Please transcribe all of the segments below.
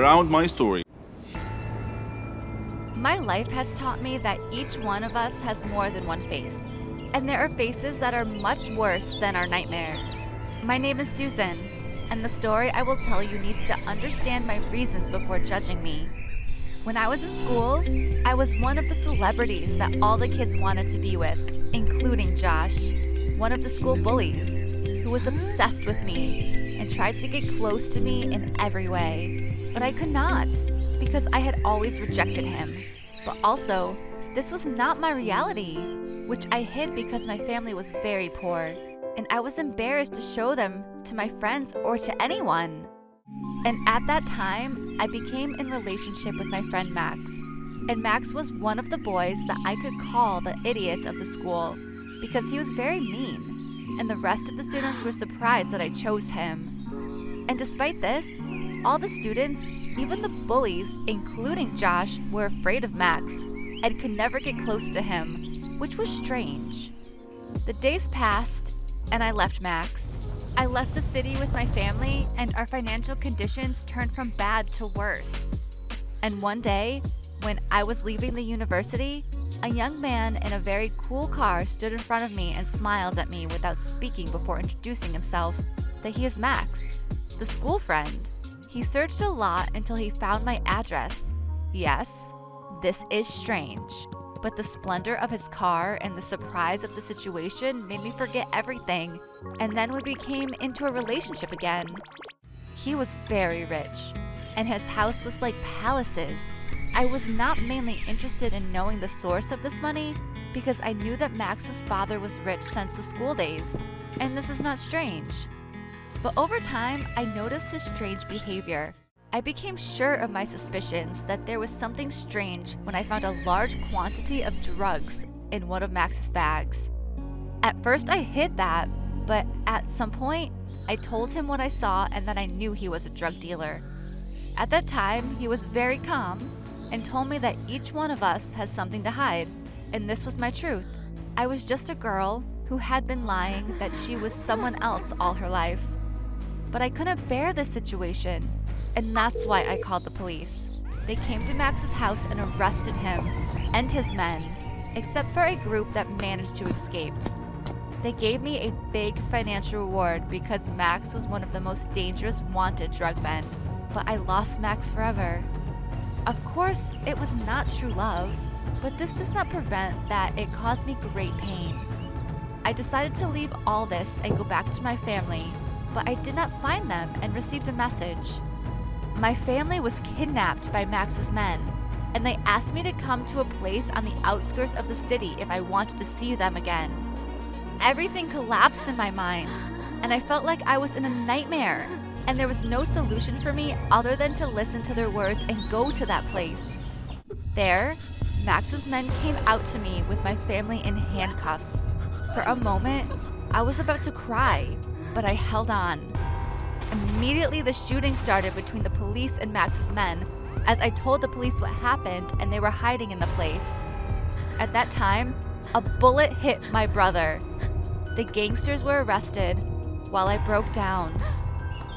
around my story. My life has taught me that each one of us has more than one face. And there are faces that are much worse than our nightmares. My name is Susan, and the story I will tell you needs to understand my reasons before judging me. When I was in school, I was one of the celebrities that all the kids wanted to be with, including Josh, one of the school bullies, who was obsessed with me and tried to get close to me in every way. But I could not, because I had always rejected him. But also, this was not my reality, which I hid because my family was very poor, and I was embarrassed to show them to my friends or to anyone. And at that time, I became in relationship with my friend Max. And Max was one of the boys that I could call the idiots of the school because he was very mean, and the rest of the students were surprised that I chose him. And despite this, all the students, even the bullies, including Josh, were afraid of Max and could never get close to him, which was strange. The days passed, and I left Max. I left the city with my family, and our financial conditions turned from bad to worse. And one day, when I was leaving the university, a young man in a very cool car stood in front of me and smiled at me without speaking before introducing himself that he is Max, the school friend. He searched a lot until he found my address. Yes, this is strange, but the splendor of his car and the surprise of the situation made me forget everything, and then we became into a relationship again. He was very rich, and his house was like palaces. I was not mainly interested in knowing the source of this money because I knew that Max's father was rich since the school days, and this is not strange. But over time, I noticed his strange behavior. I became sure of my suspicions that there was something strange when I found a large quantity of drugs in one of Max's bags. At first I hid that, but at some point, I told him what I saw and that I knew he was a drug dealer. At that time, he was very calm and told me that each one of us has something to hide, and this was my truth. I was just a girl who had been lying that she was someone else all her life. But I couldn't bear this situation, and that's why I called the police. They came to Max's house and arrested him and his men, except for a group that managed to escape. They gave me a big financial reward because Max was one of the most dangerous wanted drug men, but I lost Max forever. Of course, it was not true love, but this does not prevent that it caused me great pain. I decided to leave all this and go back to my family, but I did not find them and received a message. My family was kidnapped by Max's men, and they asked me to come to a place on the outskirts of the city if I wanted to see them again. Everything collapsed in my mind, and I felt like I was in a nightmare, and there was no solution for me other than to listen to their words and go to that place. There, Max's men came out to me with my family in handcuffs. For a moment, I was about to cry, but I held on. Immediately, the shooting started between the police and Max's men as I told the police what happened and they were hiding in the place. At that time, a bullet hit my brother. The gangsters were arrested while I broke down.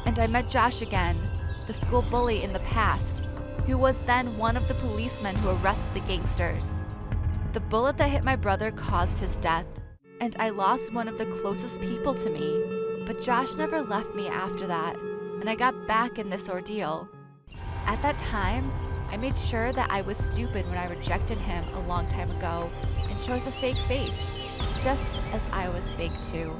And I met Josh again, the school bully in the past, who was then one of the policemen who arrested the gangsters. The bullet that hit my brother caused his death, and I lost one of the closest people to me. But Josh never left me after that, and I got back in this ordeal. At that time, I made sure that I was stupid when I rejected him a long time ago and chose a fake face, just as I was fake too.